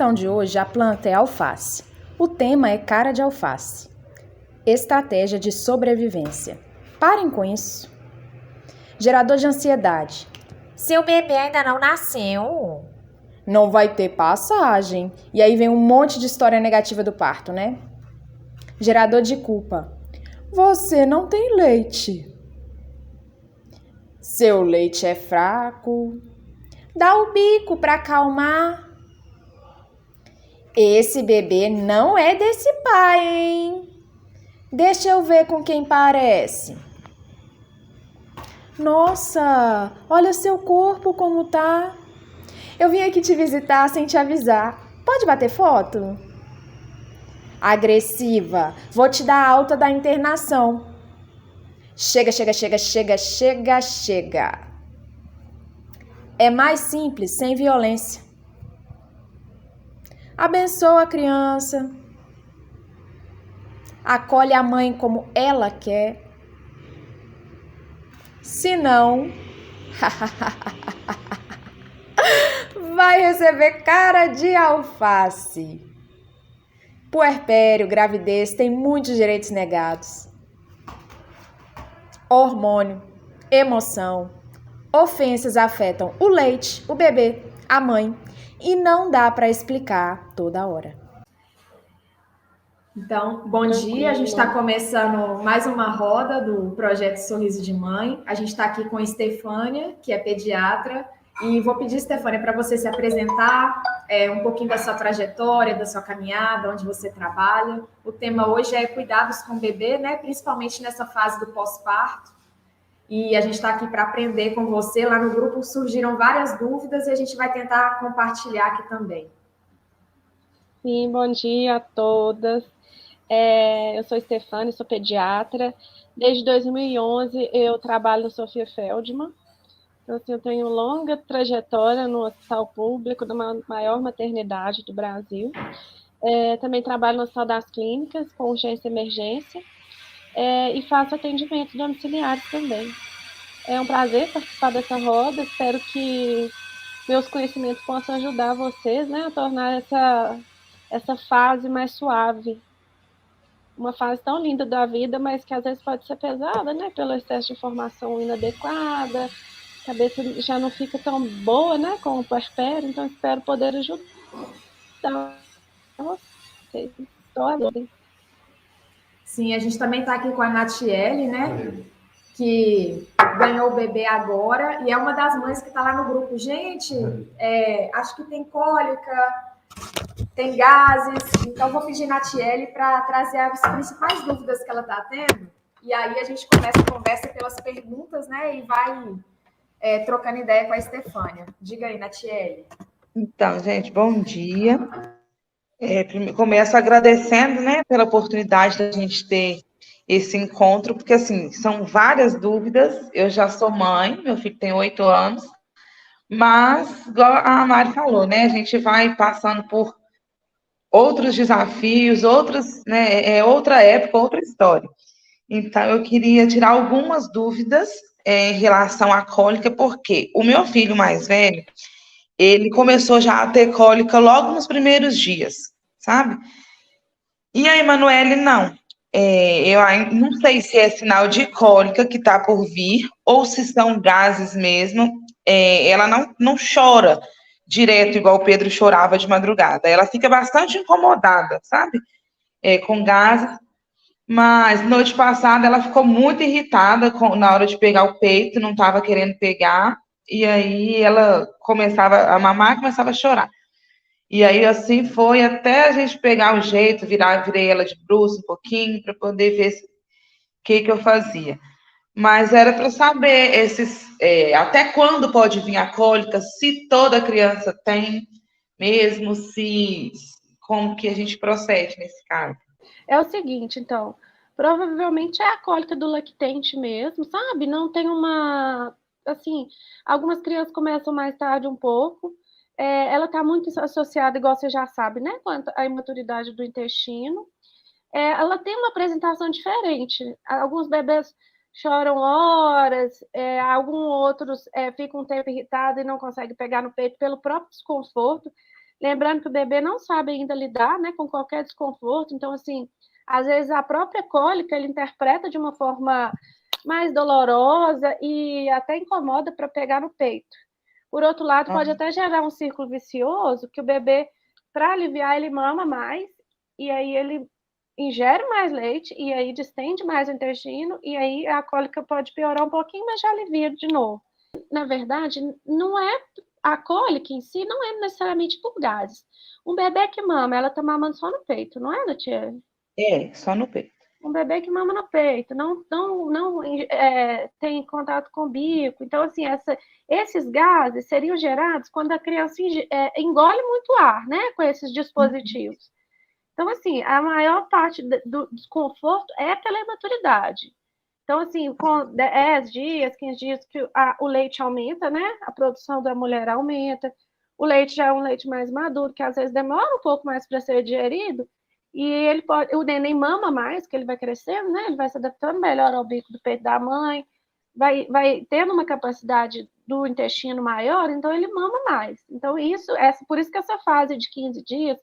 questão de hoje, a planta é alface. O tema é cara de alface. Estratégia de sobrevivência. Parem com isso. Gerador de ansiedade. Seu bebê ainda não nasceu. Não vai ter passagem. E aí vem um monte de história negativa do parto, né? Gerador de culpa. Você não tem leite. Seu leite é fraco. Dá o bico para acalmar. Esse bebê não é desse pai, hein? Deixa eu ver com quem parece. Nossa, olha seu corpo como tá. Eu vim aqui te visitar sem te avisar. Pode bater foto? Agressiva, vou te dar alta da internação. Chega, chega, chega, chega, chega, chega. É mais simples, sem violência. Abençoa a criança. Acolhe a mãe como ela quer. Se não, vai receber cara de alface. Puerpério, gravidez, tem muitos direitos negados. Hormônio, emoção, ofensas afetam o leite, o bebê, a mãe, e não dá para explicar toda hora. Então, bom dia, a gente está começando mais uma roda do projeto Sorriso de Mãe. A gente está aqui com a Estefânia, que é pediatra, e vou pedir, Estefânia, para você se apresentar, um pouquinho da sua trajetória, da sua caminhada, onde você trabalha. O tema hoje é cuidados com o bebê, né? Principalmente nessa fase do pós-parto. E a gente está aqui para aprender com você. Lá no grupo surgiram várias dúvidas e a gente vai tentar compartilhar aqui também. Sim, bom dia a todas. Eu sou Estefânia, sou pediatra. Desde 2011 eu trabalho no Sofia Feldman. Então, assim, eu tenho longa trajetória no hospital público, da maior maternidade do Brasil. Também trabalho no Hospital das Clínicas, com urgência e emergência. E faço atendimento domiciliares também. É um prazer participar dessa roda. Espero que meus conhecimentos possam ajudar vocês, né, a tornar essa fase mais suave. Uma fase tão linda da vida, mas que às vezes pode ser pesada, né, pelo excesso de informação inadequada, a cabeça já não fica tão boa, né, com o puerpério, então espero poder ajudar vocês. Sim, a gente também está aqui com a Natiele, né, que ganhou o bebê agora, e é uma das mães que está lá no grupo. Gente, acho que tem cólica, tem gases, então vou pedir a Natiele para trazer as principais dúvidas que ela está tendo, e aí a gente começa a conversa pelas perguntas, né, e vai trocando ideia com a Estefânia. Diga aí, Natiele. Então, gente, bom dia. Começo agradecendo, né, pela oportunidade da gente ter esse encontro, porque, assim, são várias dúvidas. Eu já sou mãe, meu filho tem 8 anos, mas, igual a Mari falou, né, a gente vai passando por outros desafios, outros, né, outra época, outra história. Então, eu queria tirar algumas dúvidas em relação à cólica, porque o meu filho mais velho, ele começou já a ter cólica logo nos primeiros dias, sabe? E a Emanuele, não. Eu ainda não sei se é sinal de cólica que está por vir, ou se são gases mesmo. Ela não chora direto, igual o Pedro chorava de madrugada. Ela fica bastante incomodada, sabe? Com gases. Mas noite passada ela ficou muito irritada na hora de pegar o peito, não estava querendo pegar. E aí ela começava a mamar e começava a chorar. E aí assim foi até a gente pegar o jeito, virei ela de bruços um pouquinho para poder ver o que eu fazia. Mas era para saber até quando pode vir a cólica, se toda criança tem mesmo, como que a gente procede nesse caso. É o seguinte, então, provavelmente é a cólica do lactente mesmo, sabe? Não tem assim, algumas crianças começam mais tarde um pouco, ela está muito associada, igual você já sabe, né, com a imaturidade do intestino. Ela tem uma apresentação diferente. Alguns bebês choram horas, alguns outros ficam um tempo irritados e não conseguem pegar no peito pelo próprio desconforto. Lembrando que o bebê não sabe ainda lidar, né, com qualquer desconforto, então, assim, às vezes a própria cólica ele interpreta de uma forma mais dolorosa e até incomoda para pegar no peito. Por outro lado, pode até gerar um círculo vicioso, que o bebê, para aliviar, ele mama mais, e aí ele ingere mais leite, e aí distende mais o intestino, e aí a cólica pode piorar um pouquinho, mas já alivia de novo. Na verdade, não é a cólica em si, não é necessariamente por gases. Um bebê que mama, ela tá mamando só no peito, não é, Natiele? Só no peito. Um bebê que mama no peito, não tem contato com o bico. Então, assim, esses gases seriam gerados quando a criança engole muito ar, né, com esses dispositivos. Então, assim, a maior parte do desconforto é pela imaturidade. Então, assim, com 10 dias, 15 dias que o leite aumenta, né, a produção da mulher aumenta, o leite já é um leite mais maduro, que às vezes demora um pouco mais para ser digerido, e o neném mama mais, que ele vai crescendo, né? Ele vai se adaptando melhor ao bico do peito da mãe, vai tendo uma capacidade do intestino maior, então ele mama mais. Então, por isso que essa fase de 15 dias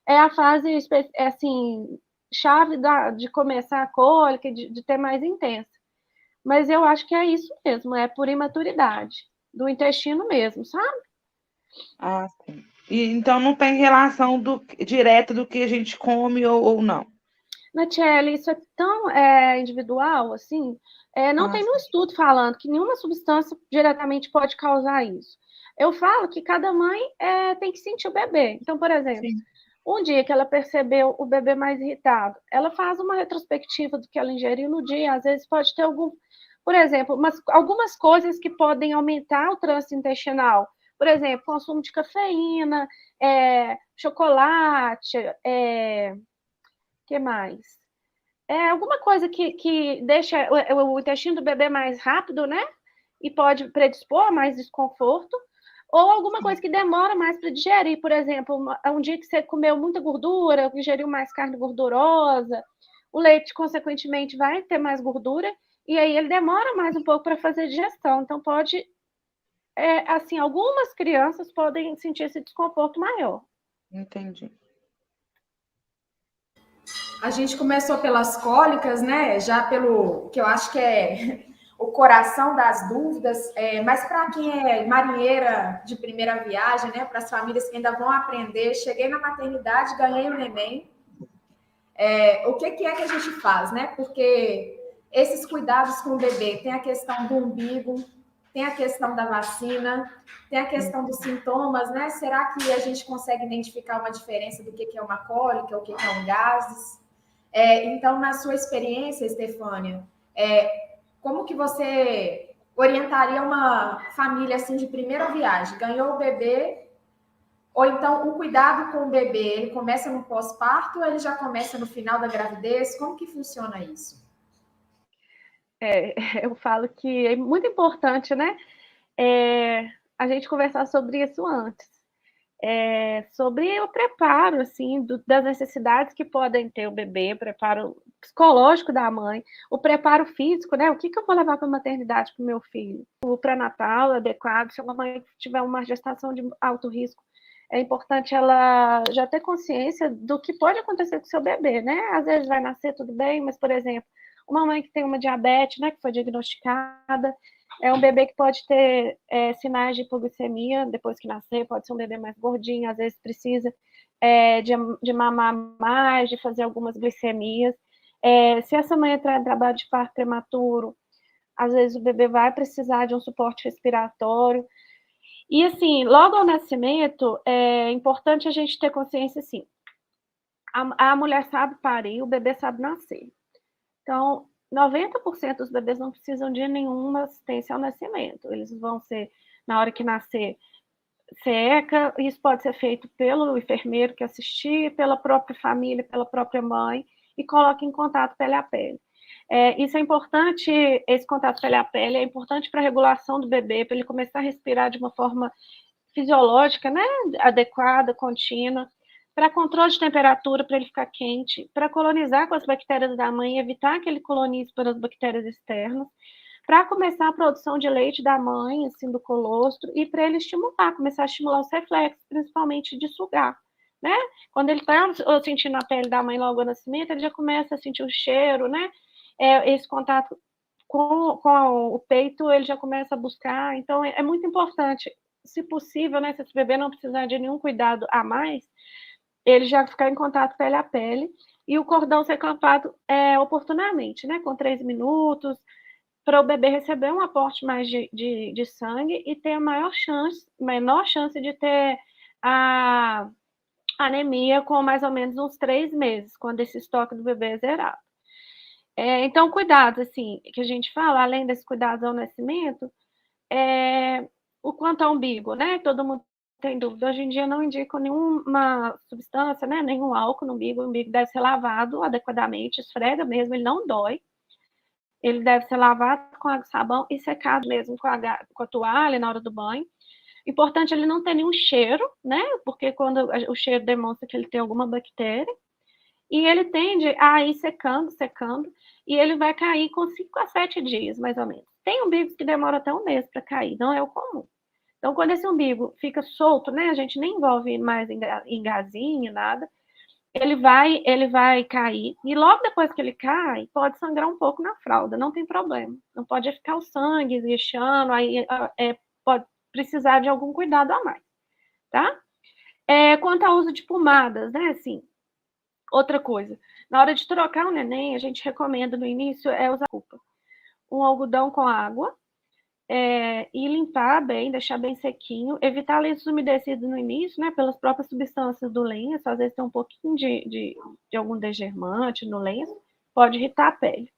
é a fase, assim, chave de começar a cólica, de ter mais intensa. Mas eu acho que é isso mesmo, é por imaturidade, do intestino mesmo, sabe? Ah, sim. E, então não tem relação direta do que a gente come ou não. Natiele, isso é tão individual, assim, não Ah, tem nenhum sim. estudo falando que nenhuma substância diretamente pode causar isso. Eu falo que cada mãe tem que sentir o bebê. Então, por exemplo, Sim. um dia que ela percebeu o bebê mais irritado, ela faz uma retrospectiva do que ela ingeriu no dia, às vezes pode ter por exemplo, algumas coisas que podem aumentar o trânsito intestinal. Por exemplo, consumo de cafeína, chocolate, que mais? Alguma coisa que deixa o intestino do bebê mais rápido, né? E pode predispor a mais desconforto, ou alguma coisa que demora mais para digerir, por exemplo, um dia que você comeu muita gordura, ingeriu mais carne gordurosa, o leite, consequentemente, vai ter mais gordura, e aí ele demora mais um pouco para fazer digestão. Então, assim, algumas crianças podem sentir esse desconforto maior. Entendi. A gente começou pelas cólicas, né? Já pelo que eu acho que é o coração das dúvidas, mas para quem é marinheira de primeira viagem, né? Para as famílias que ainda vão aprender, cheguei na maternidade, ganhei o neném. O que é que a gente faz, né? Porque esses cuidados com o bebê, tem a questão do umbigo, tem a questão da vacina, tem a questão dos sintomas, né? Será que a gente consegue identificar uma diferença do que é uma cólica, o que é um gases? Então, na sua experiência, Estefânia, como que você orientaria uma família assim de primeira viagem? Ganhou o bebê, ou então o cuidado com o bebê, ele começa no pós-parto ou ele já começa no final da gravidez? Como que funciona isso? Eu falo que é muito importante, né? A gente conversar sobre isso antes. Sobre o preparo, assim, das necessidades que podem ter o bebê, o preparo psicológico da mãe, o preparo físico, né? O que eu vou levar para a maternidade para o meu filho? O pré-natal adequado, se uma mãe tiver uma gestação de alto risco, é importante ela já ter consciência do que pode acontecer com o seu bebê, né? Às vezes vai nascer tudo bem, mas, por exemplo, uma mãe que tem uma diabetes, né, que foi diagnosticada, é um bebê que pode ter sinais de hipoglicemia depois que nascer, pode ser um bebê mais gordinho, às vezes precisa de mamar mais, de fazer algumas glicemias. Se essa mãe entrar em trabalho de parto prematuro, às vezes o bebê vai precisar de um suporte respiratório. E, assim, logo ao nascimento, é importante a gente ter consciência, assim, a mulher sabe parir, o bebê sabe nascer. Então, 90% dos bebês não precisam de nenhuma assistência ao nascimento. Eles vão ser, na hora que nascer, seca. Isso pode ser feito pelo enfermeiro que assistir, pela própria família, pela própria mãe, e coloca em contato pele a pele. Isso é importante, esse contato pele a pele é importante para a regulação do bebê, para ele começar a respirar de uma forma fisiológica, né, adequada, contínua, para controle de temperatura, para ele ficar quente, para colonizar com as bactérias da mãe, evitar que ele colonize pelas bactérias externas, para começar a produção de leite da mãe, assim, do colostro, e para ele estimular, começar a estimular os reflexos, principalmente de sugar, né? Quando ele está sentindo a pele da mãe logo ao nascimento, ele já começa a sentir o cheiro, né? Esse contato com o peito, ele já começa a buscar. Então, é muito importante, se possível, né? Se esse bebê não precisar de nenhum cuidado a mais, ele já ficar em contato pele a pele, e o cordão ser clampado oportunamente, né? Com 3 minutos, para o bebê receber um aporte mais de sangue e ter a menor chance de ter a anemia com mais ou menos uns 3 meses, quando esse estoque do bebê é zerado. Então, cuidados, assim, que a gente fala, além desses cuidados ao nascimento, o quanto ao umbigo, né? Todo mundo tem dúvida. Hoje em dia não indicam nenhuma substância, né? Nenhum álcool no umbigo. O umbigo deve ser lavado adequadamente, esfrega mesmo, ele não dói. Ele deve ser lavado com água e sabão e secado mesmo com a toalha na hora do banho. Importante ele não ter nenhum cheiro, né? Porque quando o cheiro demonstra que ele tem alguma bactéria. E ele tende a ir secando, e ele vai cair com 5 a 7 dias, mais ou menos. Tem umbigos que demoram até um mês para cair, não é o comum. Então, quando esse umbigo fica solto, né? A gente nem envolve mais em gazinho, nada. Ele vai cair, e logo depois que ele cai, pode sangrar um pouco na fralda, não tem problema. Não pode ficar o sangue esguichando, aí pode precisar de algum cuidado a mais, tá? Quanto ao uso de pomadas, né, assim, outra coisa, na hora de trocar o neném, a gente recomenda no início usar um algodão com água, e limpar bem, deixar bem sequinho, evitar lenços umedecidos no início, né, pelas próprias substâncias do lenço, às vezes tem um pouquinho de algum degermante no lenço, pode irritar a pele.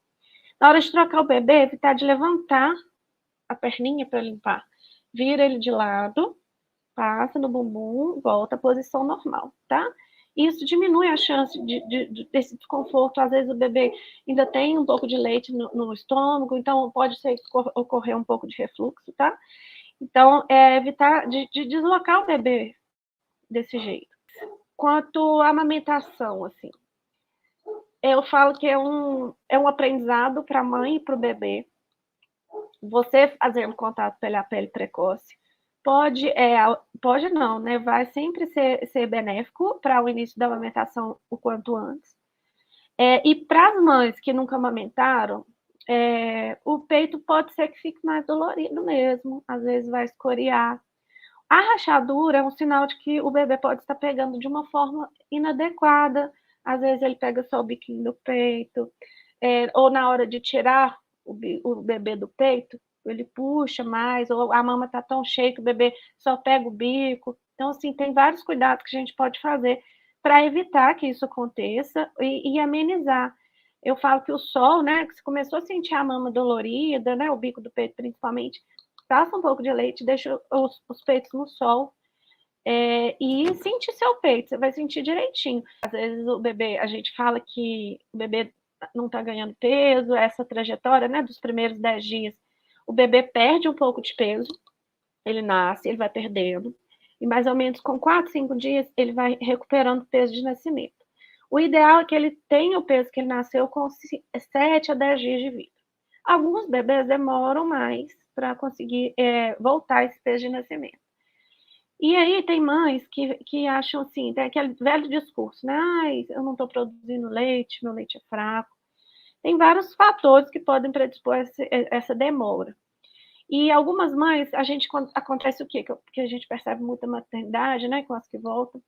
Na hora de trocar o bebê, evitar de levantar a perninha para limpar. Vira ele de lado, passa no bumbum, volta à posição normal, tá? Isso diminui a chance desse desconforto. Às vezes o bebê ainda tem um pouco de leite no estômago, então pode ocorrer um pouco de refluxo, tá? Então, evitar de deslocar o bebê desse jeito. Quanto à amamentação, assim, eu falo que é um aprendizado para a mãe e para o bebê. Você fazer um contato pele a pele precoce pode não, né? Vai sempre ser benéfico para o início da amamentação o quanto antes. E para as mães que nunca amamentaram, o peito pode ser que fique mais dolorido mesmo, às vezes vai escoriar. A rachadura é um sinal de que o bebê pode estar pegando de uma forma inadequada, às vezes ele pega só o biquinho do peito, ou na hora de tirar o bebê do peito, ele puxa mais, ou a mama está tão cheia que o bebê só pega o bico. Então, assim, tem vários cuidados que a gente pode fazer para evitar que isso aconteça e amenizar. Eu falo que o sol, né, que você começou a sentir a mama dolorida, né, o bico do peito principalmente, passa um pouco de leite, deixa os peitos no sol, e sente seu peito, você vai sentir direitinho. Às vezes o bebê, a gente fala que o bebê não está ganhando peso, essa trajetória, né, dos primeiros 10 dias, o bebê perde um pouco de peso, ele nasce, ele vai perdendo, e mais ou menos com 4, 5 dias, ele vai recuperando o peso de nascimento. O ideal é que ele tenha o peso que ele nasceu com 7 a 10 dias de vida. Alguns bebês demoram mais para conseguir voltar esse peso de nascimento. E aí tem mães que acham assim, tem aquele velho discurso, né? Ai, eu não estou produzindo leite, meu leite é fraco. Tem vários fatores que podem predispor essa demora. E algumas mães, acontece o quê? Que a gente percebe muita maternidade, né? Com as que voltam,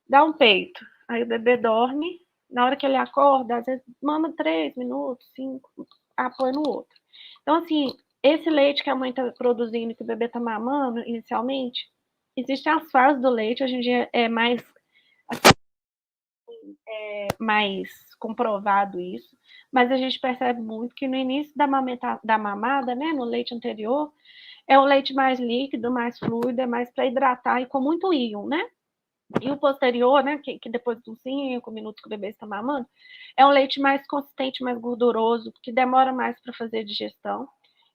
dá um peito, aí o bebê dorme, na hora que ele acorda, às vezes mama 3 minutos, 5, apoia no outro. Então, assim, esse leite que a mãe está produzindo, que o bebê está mamando inicialmente, existem as fases do leite, hoje em dia é mais comprovado isso, mas a gente percebe muito que no início da mamada, né, no leite anterior, é o leite mais líquido, mais fluido, é mais para hidratar e com muito íon, né? E o posterior, né, que depois dos 5 minutos que o bebê está mamando, é um leite mais consistente, mais gorduroso, que demora mais para fazer digestão.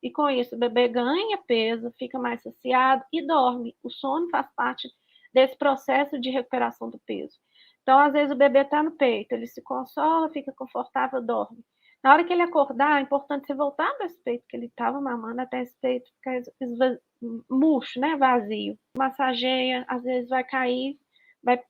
E com isso, o bebê ganha peso, fica mais saciado e dorme. O sono faz parte desse processo de recuperação do peso. Então, às vezes, o bebê está no peito, ele se consola, fica confortável, dorme. Na hora que ele acordar, é importante você voltar desse peito que ele estava mamando até esse peito ficar murcho, né? Vazio. Massageia, às vezes vai cair,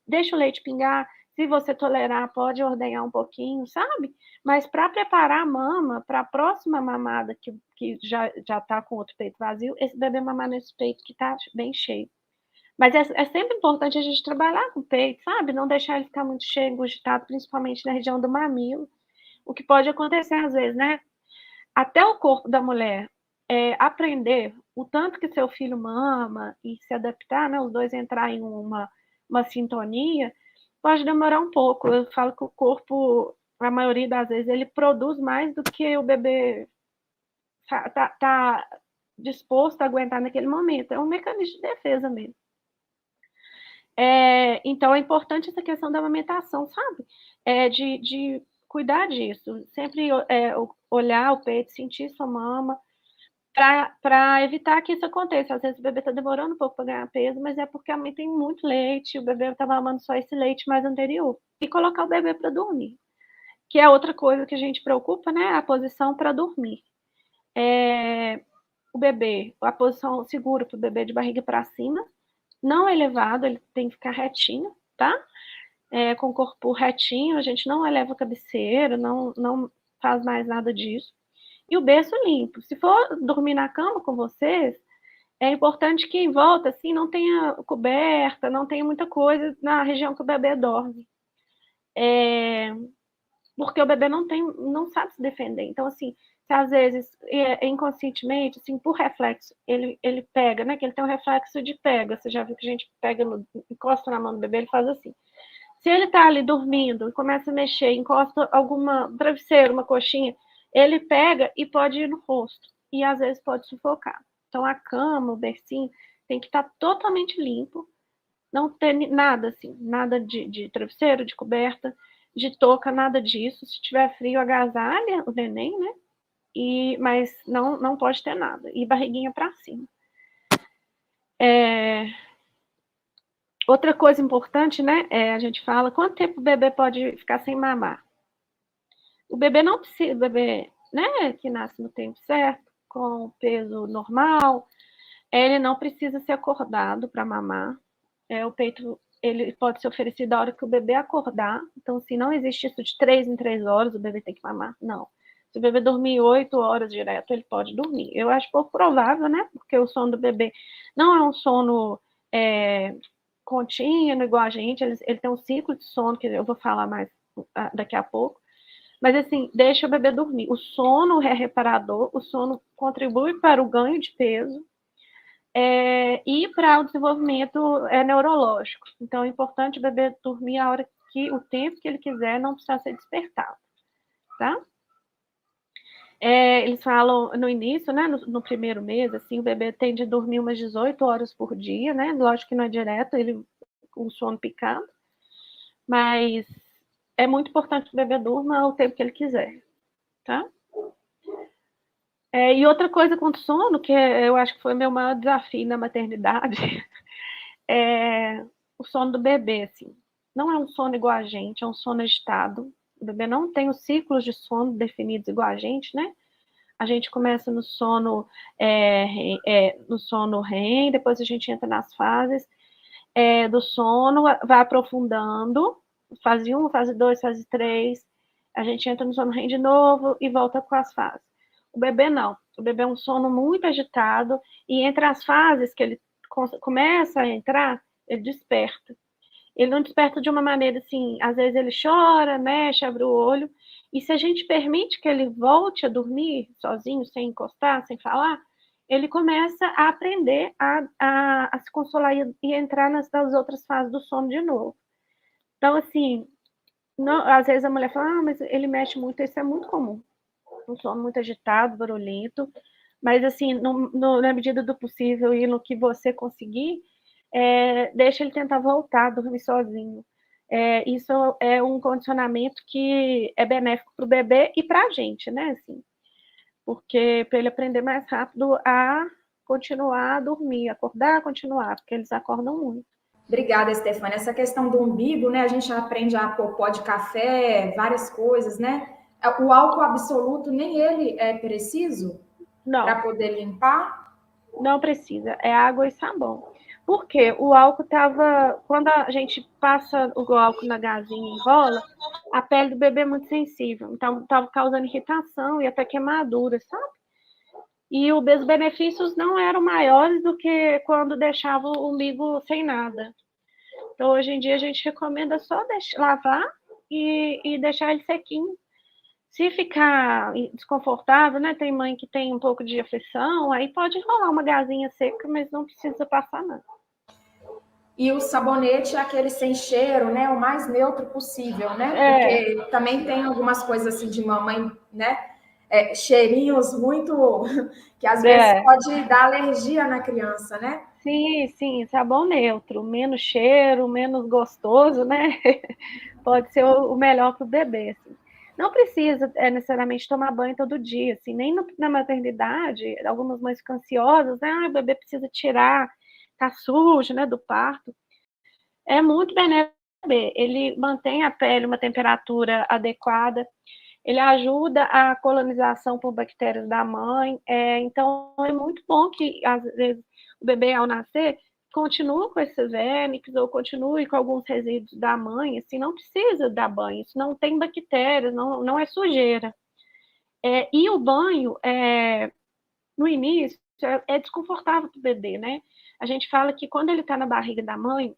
deixa o leite pingar. Se você tolerar, pode ordenhar um pouquinho, sabe? Mas para preparar a mama para a próxima mamada, que já está com outro peito vazio, esse bebê mamar nesse peito que está bem cheio. Mas é sempre importante a gente trabalhar com o peito, sabe? Não deixar ele ficar muito cheio, engurgitado, principalmente na região do mamilo. O que pode acontecer às vezes, né? Até o corpo da mulher aprender o tanto que seu filho mama e se adaptar, né? Os dois entrar em uma sintonia, pode demorar um pouco. Eu falo que o corpo, a maioria das vezes, ele produz mais do que o bebê tá disposto a aguentar naquele momento. É um mecanismo de defesa mesmo. Então, é importante essa questão da amamentação, sabe? De cuidar disso. Sempre olhar o peito, sentir sua mama, para evitar que isso aconteça. Às vezes o bebê está demorando um pouco para ganhar peso, mas é porque a mãe tem muito leite, o bebê está mamando só esse leite mais anterior. E colocar o bebê para dormir, que é outra coisa que a gente preocupa, né? A posição para dormir. O bebê, a posição segura para o bebê de barriga para cima, não elevado, ele tem que ficar retinho, tá? Com o corpo retinho, a gente não eleva a cabeceira, não faz mais nada disso. E o berço limpo. Se for dormir na cama com vocês, é importante que em volta, assim, não tenha coberta, não tenha muita coisa na região que o bebê dorme. Porque o bebê não sabe se defender. Então, assim, se às vezes, inconscientemente, assim, por reflexo, ele pega, né? Que ele tem um reflexo de pega. Você já viu que a gente pega, encosta na mão do bebê, ele faz assim. Se ele tá ali dormindo, começa a mexer, encosta alguma travesseiro, uma coxinha, ele pega e pode ir no rosto. E às vezes pode sufocar. Então a cama, o bercinho, tem que estar totalmente limpo. Não ter nada assim, nada de travesseiro, de coberta, de touca, nada disso. Se tiver frio, agasalha o neném, né? Mas não pode ter nada. E barriguinha para cima. Outra coisa importante, né? A gente fala quanto tempo o bebê pode ficar sem mamar. O bebê não precisa, o bebê, né, que nasce no tempo certo, com peso normal, ele não precisa ser acordado para mamar. O peito, ele pode ser oferecido a hora que o bebê acordar. Então, assim, não existe isso de 3 em 3 horas o bebê tem que mamar, não. Se o bebê dormir 8 horas direto, ele pode dormir. Eu acho pouco provável, né, porque o sono do bebê não é um sono contínuo, igual a gente, ele tem um ciclo de sono, que eu vou falar mais daqui a pouco. Mas, assim, deixa o bebê dormir. O sono é reparador, o sono contribui para o ganho de peso e para o desenvolvimento neurológico. Então, é importante o bebê dormir o tempo que ele quiser, não precisa ser despertado, tá? Eles falam no início, né, no primeiro mês, assim, o bebê tende a dormir umas 18 horas por dia, né? Lógico que não é direto, ele com o sono picado, mas é muito importante que o bebê durma o tempo que ele quiser, tá? E outra coisa com o sono, que eu acho que foi meu maior desafio na maternidade, é o sono do bebê, assim. Não é um sono igual a gente, é um sono agitado. O bebê não tem os ciclos de sono definidos igual a gente, né? A gente começa no sono REM, depois a gente entra nas fases do sono, vai aprofundando, fase 1, fase 2, fase 3, a gente entra no sono REM de novo e volta com as fases. O bebê não, o bebê é um sono muito agitado e entre as fases que ele começa a entrar, ele desperta. Ele não desperta de uma maneira assim, às vezes ele chora, mexe, abre o olho, e se a gente permite que ele volte a dormir sozinho, sem encostar, sem falar, ele começa a aprender a se consolar e entrar nas outras fases do sono de novo. Então, assim, às vezes a mulher fala, mas ele mexe muito, isso é muito comum. Um sono muito agitado, barulhento, mas assim, na medida do possível e no que você conseguir, deixa ele tentar voltar a dormir sozinho. Isso é um condicionamento que é benéfico para o bebê e para a gente, né? Assim, porque para ele aprender mais rápido a continuar a dormir, acordar, continuar, porque eles acordam muito. Obrigada, Stefania. Essa questão do umbigo, né? A gente aprende a pôr pó de café, várias coisas, né? O álcool absoluto, nem ele é preciso para Não, poder limpar? não precisa. É água e sabão. Por quê? O álcool estava. Quando a gente passa o álcool na gazinha e enrola, a pele do bebê é muito sensível. Então, estava causando irritação e até queimadura, sabe? E os benefícios não eram maiores do que quando deixava o umbigo sem nada. Então, hoje em dia, a gente recomenda só lavar e deixar ele sequinho. Se ficar desconfortável, né? Tem mãe que tem um pouco de aflição, aí pode rolar uma gazinha seca, mas não precisa passar nada. E o sabonete é aquele sem cheiro, né? O mais neutro possível, né? É, Porque também tem algumas coisas assim de mamãe, né? Cheirinhos muito que às vezes é. pode dar alergia na criança, né? Sim, sim, sabão neutro, menos cheiro, menos gostoso, né? Pode ser o melhor para o bebê, assim. Não precisa necessariamente tomar banho todo dia, assim, nem na maternidade. Algumas mães ficam ansiosas, né? Ah, o bebê precisa tirar, tá sujo, né, do parto. É muito benéfico para o bebê. Ele mantém a pele uma temperatura adequada, ele ajuda a colonização por bactérias da mãe, então é muito bom que, às vezes, o bebê, ao nascer, continue com esses vérmix ou continue com alguns resíduos da mãe, assim, não precisa dar banho, isso não tem bactérias, não é sujeira. E o banho, no início, é desconfortável para o bebê, né? A gente fala que quando ele está na barriga da mãe,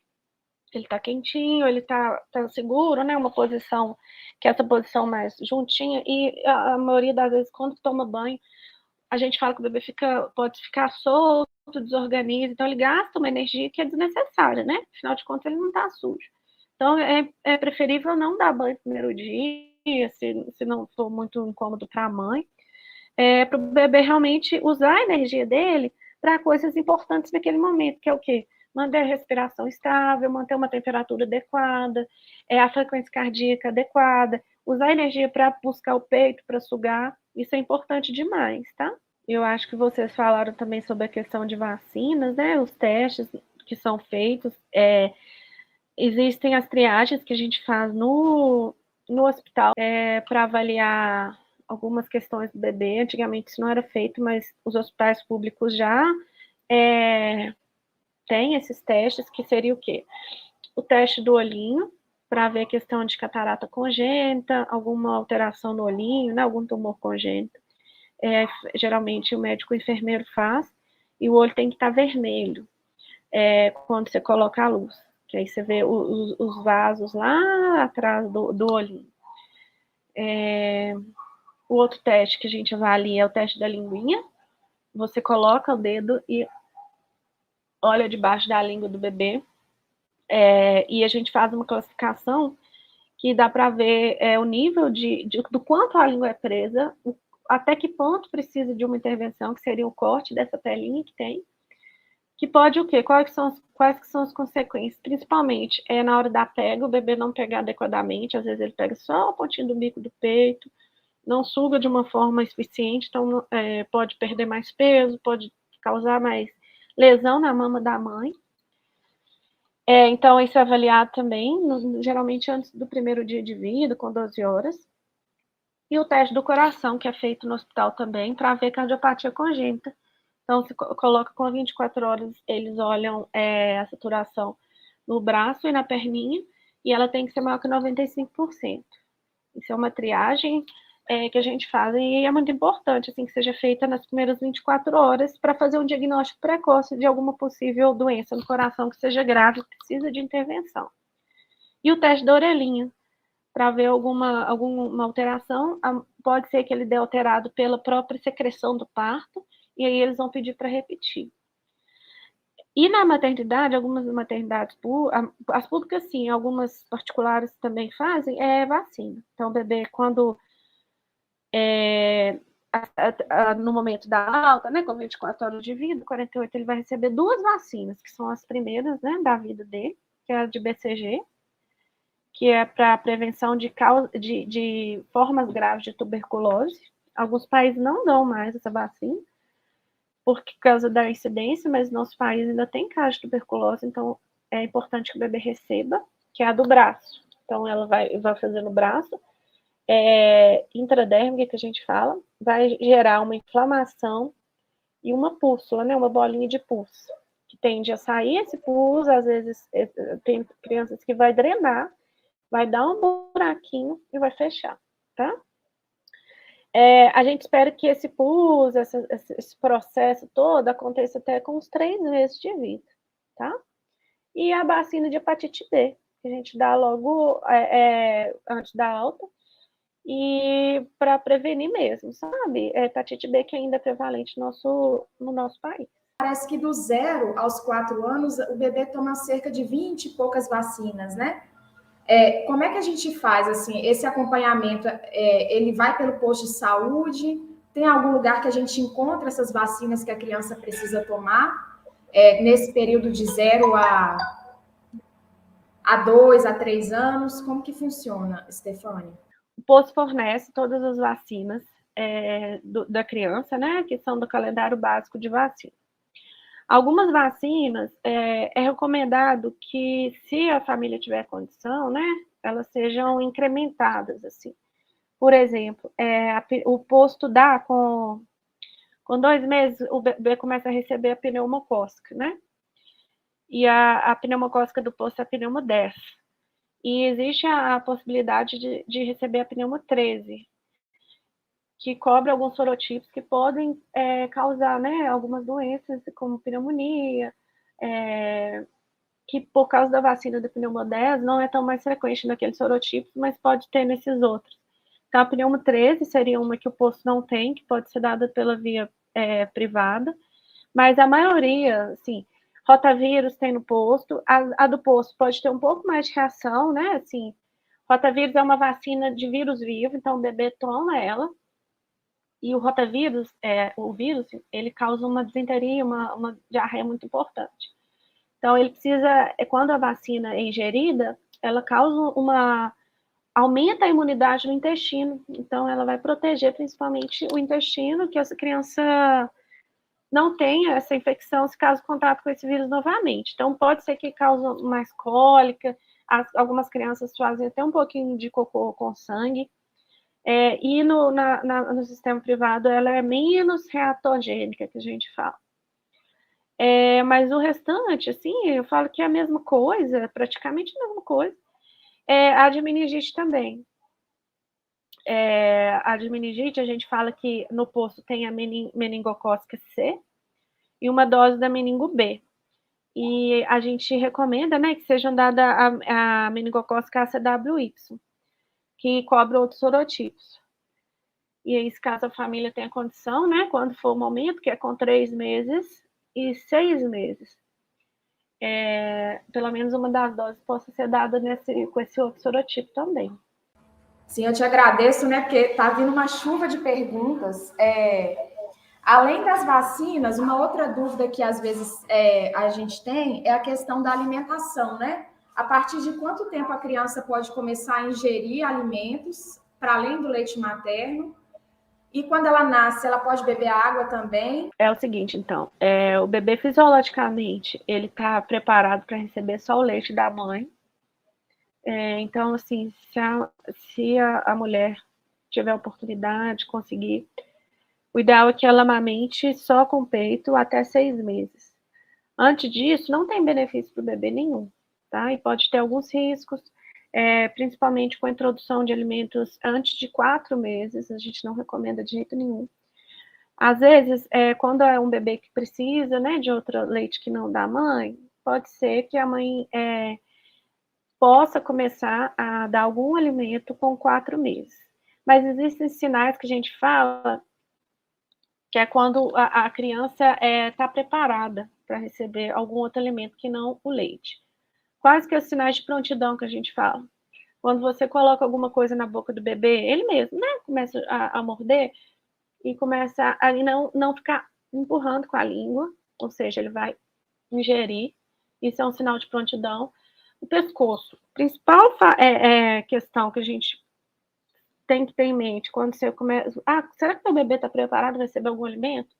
ele está quentinho, ele tá seguro, né? Uma posição, que é essa posição mais juntinha, e a maioria das vezes, quando toma banho, a gente fala que o bebê pode ficar solto, desorganiza, então ele gasta uma energia que é desnecessária, né? Afinal de contas, ele não está sujo. Então, é preferível não dar banho no primeiro dia, se não for muito incômodo para a mãe, para o bebê realmente usar a energia dele para coisas importantes naquele momento, que é o quê? Manter a respiração estável, manter uma temperatura adequada, a frequência cardíaca adequada, usar a energia para buscar o peito, para sugar, isso é importante demais, tá? Eu acho que vocês falaram também sobre a questão de vacinas, né? Os testes que são feitos, existem as triagens que a gente faz no hospital para avaliar algumas questões do bebê. Antigamente isso não era feito, mas os hospitais públicos já têm esses testes, que seria o quê? O teste do olhinho, para ver a questão de catarata congênita, alguma alteração no olhinho, né, algum tumor congênito. Geralmente o médico o enfermeiro faz, e o olho tem que estar vermelho quando você coloca a luz, que aí você vê os vasos lá atrás do olhinho. O outro teste que a gente avalia é o teste da linguinha. Você coloca o dedo e olha debaixo da língua do bebê, e a gente faz uma classificação que dá para ver o nível do quanto a língua é presa, até que ponto precisa de uma intervenção, que seria o corte dessa pelinha que tem, que pode o quê? Quais que são as consequências? Principalmente, na hora da pega, o bebê não pegar adequadamente, às vezes ele pega só a pontinha do bico do peito, não suga de uma forma eficiente, então pode perder mais peso, pode causar mais lesão na mama da mãe. Então, isso é avaliado também, geralmente antes do primeiro dia de vida, com 12 horas. E o teste do coração, que é feito no hospital também, para ver cardiopatia congênita. Então, se coloca com 24 horas, eles olham a saturação no braço e na perninha, e ela tem que ser maior que 95%. Isso é uma triagem que a gente faz, e é muito importante assim, que seja feita nas primeiras 24 horas para fazer um diagnóstico precoce de alguma possível doença no coração que seja grave, precisa de intervenção. E o teste da orelhinha, para ver alguma alteração, pode ser que ele dê alterado pela própria secreção do parto, e aí eles vão pedir para repetir. E na maternidade, algumas maternidades, as públicas sim, algumas particulares também fazem, vacina. Então, o bebê, quando no momento da alta, né, com 24 horas de vida, 48, ele vai receber 2 vacinas, que são as primeiras, né, da vida dele, que é a de BCG, que é para prevenção de formas graves de tuberculose. Alguns países não dão mais essa vacina, por causa da incidência, mas nosso país ainda tem caso de tuberculose, então é importante que o bebê receba, que é a do braço. Então, ela vai fazer no braço, intradérmica, que a gente fala, vai gerar uma inflamação e uma pústula, né, uma bolinha de pus, que tende a sair esse pus, às vezes tem crianças que vai drenar, vai dar um buraquinho e vai fechar, tá? A gente espera que esse pus, esse processo todo aconteça até com uns 3 meses de vida, tá? E a vacina de hepatite B, que a gente dá logo antes da alta, e para prevenir mesmo, sabe? Hepatite B que ainda é prevalente no nosso país. Parece que do 0 aos 4 anos, o bebê toma cerca de 20 e poucas vacinas, né? Como é que a gente faz, assim, esse acompanhamento? Ele vai pelo posto de saúde? Tem algum lugar que a gente encontra essas vacinas que a criança precisa tomar? Nesse período de 0 a 2 a 3 anos? Como que funciona, Stefânia? O posto fornece todas as vacinas da criança, né, que são do calendário básico de vacina. Algumas vacinas é recomendado que, se a família tiver condição, né, elas sejam incrementadas, assim. Por exemplo, o posto dá com 2 meses, o bebê começa a receber a pneumocócica, né? E a pneumocócica do posto é a pneumo 10. E existe a possibilidade de receber a pneumo 13, que cobre alguns sorotipos que podem causar, né, algumas doenças, como pneumonia, que por causa da vacina da pneumo 10 não é tão mais frequente naqueles sorotipos, mas pode ter nesses outros. Então, a pneumo 13 seria uma que o posto não tem, que pode ser dada pela via privada, mas a maioria, assim, rotavírus tem no posto, a do posto pode ter um pouco mais de reação, né, assim, rotavírus é uma vacina de vírus vivo, então o bebê toma ela, e o rotavírus, o vírus, ele causa uma disenteria, uma diarreia muito importante. Então, ele precisa, quando a vacina é ingerida, ela causa aumenta a imunidade no intestino, então ela vai proteger principalmente o intestino, que essa criança não tenha essa infecção se caso contato com esse vírus novamente. Então, pode ser que cause mais cólica, algumas crianças fazem até um pouquinho de cocô com sangue, e no sistema privado ela é menos reatogênica, que a gente fala. Mas o restante, assim, eu falo que é a mesma coisa, praticamente a mesma coisa. A de meningite também. A de meningite, a gente fala que no posto tem a meningocócica C e uma dose da meningo B. E a gente recomenda, né, que sejam dada a meningocócica ACWY, que cobre outros sorotipos. E aí, caso a família tenha condição, né, quando for o momento, que é com 3 meses e 6 meses, pelo menos uma das doses possa ser dada com esse outro sorotipo também. Sim, eu te agradeço, né, porque tá vindo uma chuva de perguntas. Além das vacinas, uma outra dúvida que às vezes a gente tem é a questão da alimentação, né? A partir de quanto tempo a criança pode começar a ingerir alimentos para além do leite materno? E quando ela nasce, ela pode beber água também? É o seguinte, então, o bebê fisiologicamente, ele está preparado para receber só o leite da mãe. Então, assim, se a mulher tiver a oportunidade de conseguir, o ideal é que ela amamente só com peito até 6 meses. Antes disso, não tem benefício para o bebê nenhum, tá? E pode ter alguns riscos, principalmente com a introdução de alimentos antes de 4 meses, a gente não recomenda de jeito nenhum. Às vezes, quando é um bebê que precisa, né, de outro leite que não da mãe, pode ser que a mãe possa começar a dar algum alimento com 4 meses. Mas existem sinais que a gente fala, que é quando a criança está preparada para receber algum outro alimento que não o leite. Quais que é os sinais de prontidão que a gente fala? Quando você coloca alguma coisa na boca do bebê, ele mesmo, né, começa a morder e começa a não ficar empurrando com a língua, ou seja, ele vai ingerir, isso é um sinal de prontidão. O pescoço, principal questão que a gente tem que ter em mente quando você começa, será que o bebê está preparado para receber algum alimento?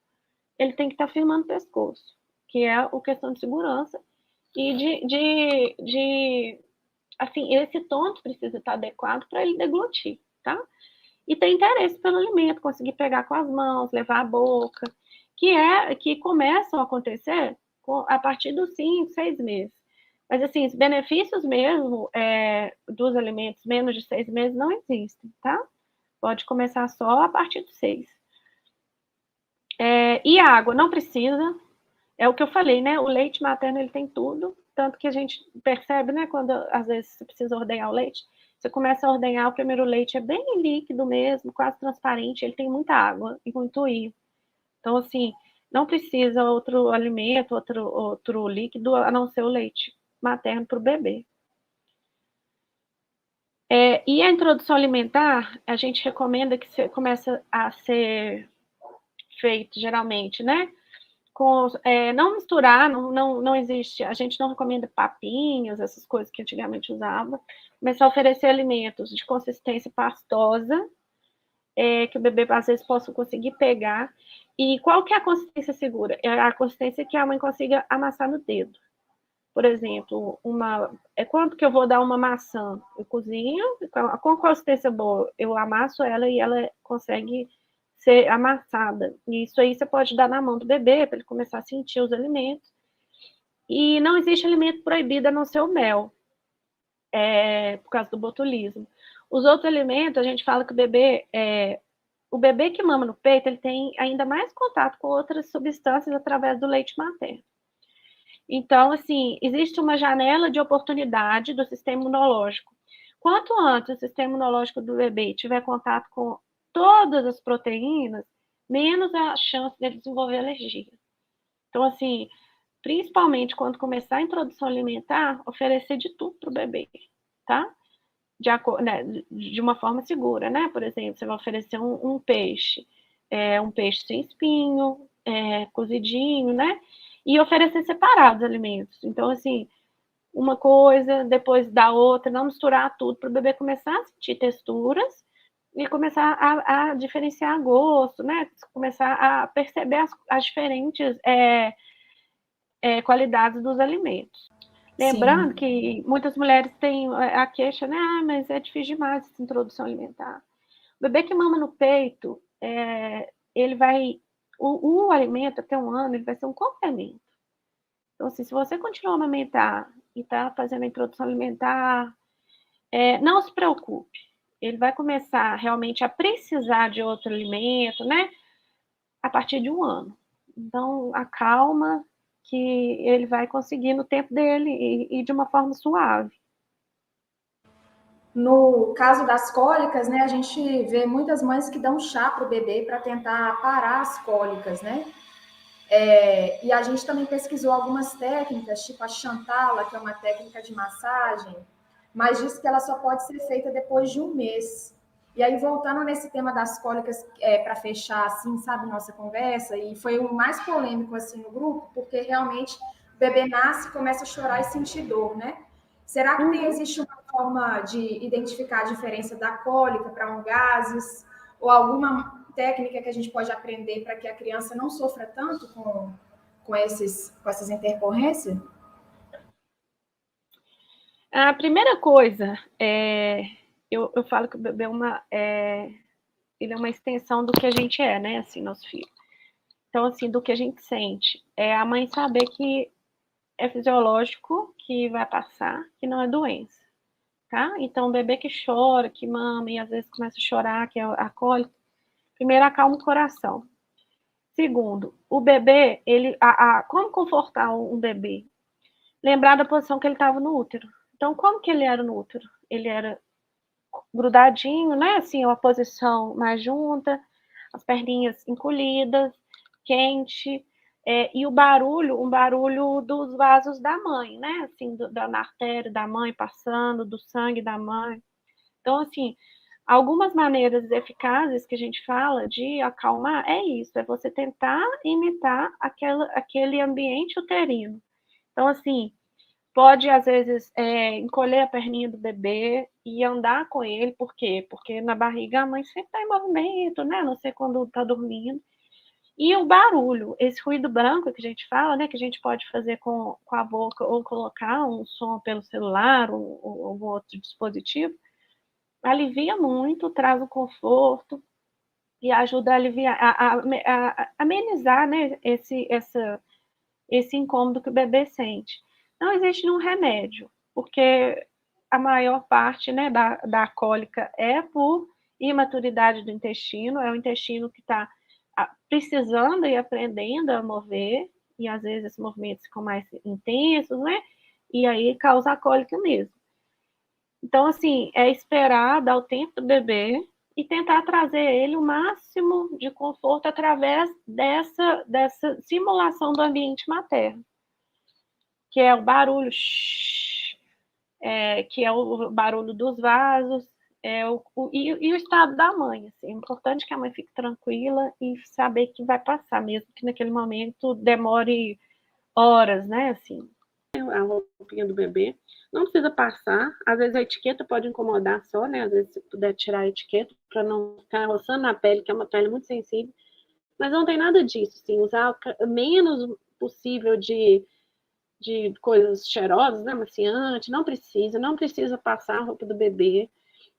Ele tem que estar firmando o pescoço, que é a questão de segurança e assim, esse tonto precisa estar adequado para ele deglutir, tá? E ter interesse pelo alimento, conseguir pegar com as mãos, levar à boca, que começam a acontecer a partir dos 5, 6 meses. Mas, assim, os benefícios mesmo dos alimentos menos de 6 meses não existem, tá? Pode começar só a partir dos 6. E a água não precisa, é o que eu falei, né? O leite materno, ele tem tudo, tanto que a gente percebe, né? Quando, às vezes, você precisa ordenhar o leite, você começa a ordenhar, o primeiro leite é bem líquido mesmo, quase transparente, ele tem muita água e muito íon. Então, assim, não precisa outro alimento, outro líquido, a não ser o leite materno para o bebê. E a introdução alimentar, a gente recomenda que começa a ser feito, geralmente, né? Não misturar, não existe, a gente não recomenda papinhos, essas coisas que antigamente usava, começar a oferecer alimentos de consistência pastosa, que o bebê às vezes possa conseguir pegar. E qual que é a consistência segura? É a consistência que a mãe consiga amassar no dedo. Por exemplo, quanto que eu vou dar uma maçã? Eu cozinho, com consistência boa, eu amasso ela e ela consegue ser amassada. E isso aí você pode dar na mão do bebê, para ele começar a sentir os alimentos. E não existe alimento proibido a não ser o mel, por causa do botulismo. Os outros alimentos, a gente fala que o bebê que mama no peito, ele tem ainda mais contato com outras substâncias através do leite materno. Então, assim, existe uma janela de oportunidade do sistema imunológico. Quanto antes o sistema imunológico do bebê tiver contato com todas as proteínas, menos a chance dele desenvolver alergia. Então, assim, principalmente quando começar a introdução alimentar, oferecer de tudo para o bebê, tá? De uma forma segura, né? Por exemplo, você vai oferecer um peixe sem espinho, cozidinho, né? E oferecer separados alimentos. Então, assim, uma coisa, depois da outra, não misturar tudo para o bebê começar a sentir texturas e começar a diferenciar gosto, né? Começar a perceber as diferentes qualidades dos alimentos. Lembrando Sim. que muitas mulheres têm a queixa, né? Mas é difícil demais essa introdução alimentar. O bebê que mama no peito, ele vai... O alimento, até 1 ano, ele vai ser um complemento. Então, assim, se você continuar a amamentar e está fazendo a introdução alimentar, não se preocupe. Ele vai começar realmente a precisar de outro alimento, né? A partir de 1 ano. Então, acalma, que ele vai conseguir no tempo dele e de uma forma suave. No caso das cólicas, né, a gente vê muitas mães que dão chá para o bebê para tentar parar as cólicas, né? E a gente também pesquisou algumas técnicas, tipo a Chantala, que é uma técnica de massagem, mas diz que ela só pode ser feita depois de 1 mês. E aí, voltando nesse tema das cólicas, para fechar, assim, sabe, nossa conversa, e foi o mais polêmico, assim, no grupo, porque realmente o bebê nasce, começa a chorar e sentir dor, né? Será que existe uma forma de identificar a diferença da cólica para um gases, ou alguma técnica que a gente pode aprender para que a criança não sofra tanto com essas intercorrências? A primeira coisa, eu falo que o bebê ele é uma extensão do que a gente né, assim, nosso filho. Então, assim, do que a gente sente. É a mãe saber que é fisiológico, que vai passar, que não é doença, tá? Então, o bebê que chora, que mama e às vezes começa a chorar, que é a cólica, primeiro, acalma o coração. Segundo, o bebê, como confortar um bebê? Lembrar da posição que ele estava no útero. Então, como que ele era no útero? Ele era grudadinho, né? Assim, uma posição mais junta, as perninhas encolhidas, quente, e um barulho dos vasos da mãe, né? Assim, da artéria da mãe passando, do sangue da mãe. Então, assim, algumas maneiras eficazes que a gente fala de acalmar é isso, é você tentar imitar aquele ambiente uterino. Então, assim, pode, às vezes, encolher a perninha do bebê e andar com ele. Por quê? Porque na barriga a mãe sempre está em movimento, né? Não sei quando está dormindo. E o barulho, esse ruído branco que a gente fala, né? Que a gente pode fazer com a boca ou colocar um som pelo celular ou algum outro dispositivo. alivia muito, traz um conforto e ajuda a aliviar, a amenizar, né, esse incômodo que o bebê sente. Não existe um remédio, porque a maior parte, né, da cólica é por imaturidade do intestino, é o intestino que está precisando e aprendendo a mover, e às vezes esses movimentos ficam mais intensos, né? E aí causa a cólica mesmo. Então, assim, é esperar, dar o tempo do bebê e tentar trazer ele o máximo de conforto através dessa simulação do ambiente materno, que é o barulho, que é o barulho dos vasos, e o estado da mãe. Assim. É importante que a mãe fique tranquila e saber que vai passar, mesmo que naquele momento demore horas, né? Assim. A roupinha do bebê não precisa passar, às vezes a etiqueta pode incomodar só, né? Às vezes, se puder tirar a etiqueta para não ficar roçando na pele, que é uma pele muito sensível, mas não tem nada disso, assim, usar o menos possível de coisas cheirosas, né, maciante, não precisa passar a roupa do bebê,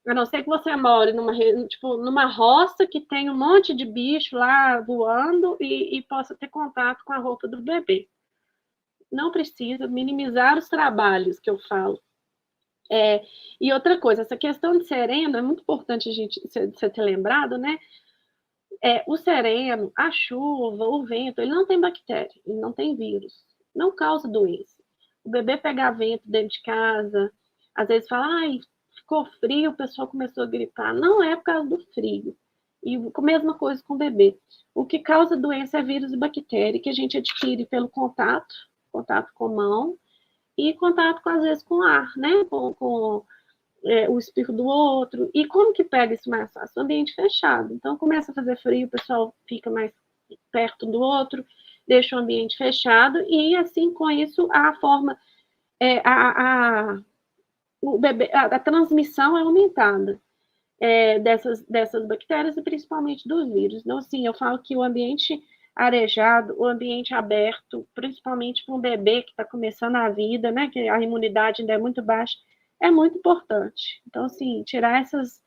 a não ser que você more numa roça que tem um monte de bicho lá voando e possa ter contato com a roupa do bebê. Não precisa minimizar os trabalhos que eu falo. E outra coisa, essa questão de sereno é muito importante você ter lembrado, né? O sereno, a chuva, o vento, ele não tem bactéria, ele não tem vírus, não causa doença. O bebê pegar vento dentro de casa, às vezes fala, ai, ficou frio, o pessoal começou a gripar. Não é por causa do frio. E a mesma coisa com o bebê. O que causa doença é vírus e bactéria, que a gente adquire pelo contato com mão, e contato, às vezes, com ar, né? Com o espirro do outro. E como que pega isso mais fácil? O ambiente fechado. Então, começa a fazer frio, o pessoal fica mais perto do outro, deixa o ambiente fechado, e assim, com isso, a forma, o bebê, a transmissão é aumentada dessas bactérias e principalmente dos vírus. Então, assim, eu falo que o ambiente arejado, o ambiente aberto, principalmente para um bebê que está começando a vida, né, que a imunidade ainda é muito baixa, é muito importante. Então, assim, tirar essas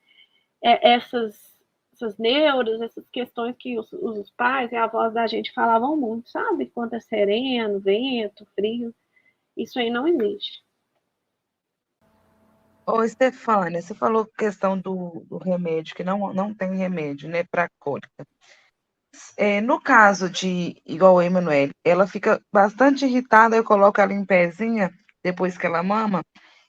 neuras, essas questões que os pais e a avós da gente falavam muito, sabe? Quanto é sereno, vento, frio, isso aí não existe. Ô, Stefânia, você falou questão do remédio, que não tem remédio, né, para cólica. No caso de, igual a Emanuele, ela fica bastante irritada, eu coloco ela em pezinha, depois que ela mama,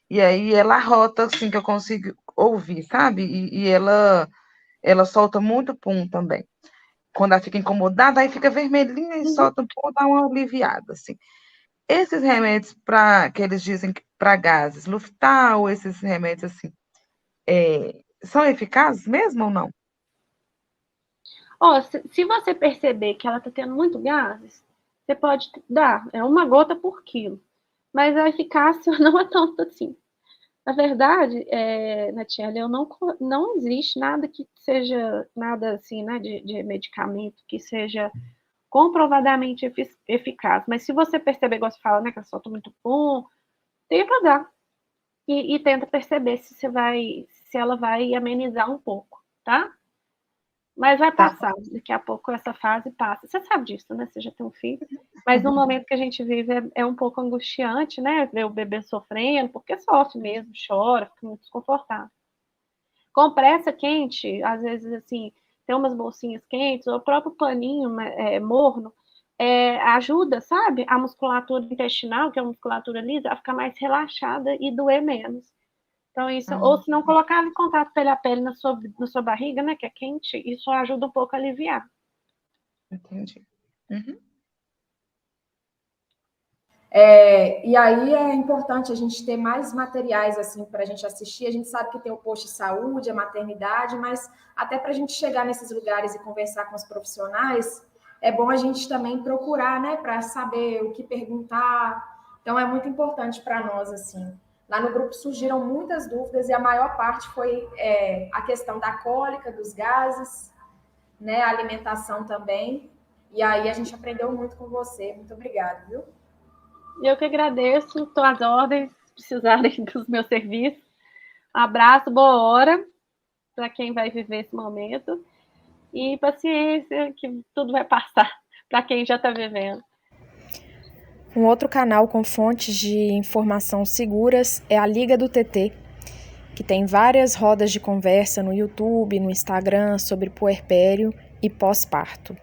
e aí ela arrota, assim, que eu consigo ouvir, sabe? E ela solta muito pum também. Quando ela fica incomodada, aí fica vermelhinha e solta um pum, dá uma aliviada, assim. Esses remédios que eles dizem para gases, Luftal, esses remédios assim, são eficazes mesmo ou não? Se você perceber que ela está tendo muito gases, você pode dar, uma gota por quilo, mas a eficácia não é tanto assim. Na verdade, Natiele, não existe nada que seja, nada assim, né, de medicamento que seja comprovadamente eficaz. Mas se você perceber, igual você fala, né, que ela solta muito pum, tenta dar. E tenta perceber se ela vai amenizar um pouco, tá? Mas vai passar, daqui a pouco essa fase passa. Você sabe disso, né? Você já tem um filho. Mas no momento que a gente vive é um pouco angustiante, né? Ver o bebê sofrendo, porque sofre mesmo, chora, fica muito desconfortável. Compressa quente, às vezes, assim, tem umas bolsinhas quentes, ou o próprio paninho morno, ajuda, sabe? A musculatura intestinal, que é a musculatura lisa, a ficar mais relaxada e doer menos. Então, isso, ou se não colocar em contato pele a pele na sua barriga, né, que é quente, isso ajuda um pouco a aliviar. Entendi. Uhum. E aí é importante a gente ter mais materiais assim para a gente assistir. A gente sabe que tem o posto de saúde, a maternidade, mas até para a gente chegar nesses lugares e conversar com os profissionais, é bom a gente também procurar, né, para saber o que perguntar. Então é muito importante para nós assim. Lá no grupo surgiram muitas dúvidas e a maior parte foi a questão da cólica, dos gases, né, a alimentação também. E aí a gente aprendeu muito com você. Muito obrigada, viu? Eu que agradeço, estou às ordens, se precisarem dos meus serviços. Um abraço, boa hora para quem vai viver esse momento. E paciência, que tudo vai passar para quem já está vivendo. Um outro canal com fontes de informação seguras é a Liga do TT, que tem várias rodas de conversa no YouTube, no Instagram sobre puerpério e pós-parto.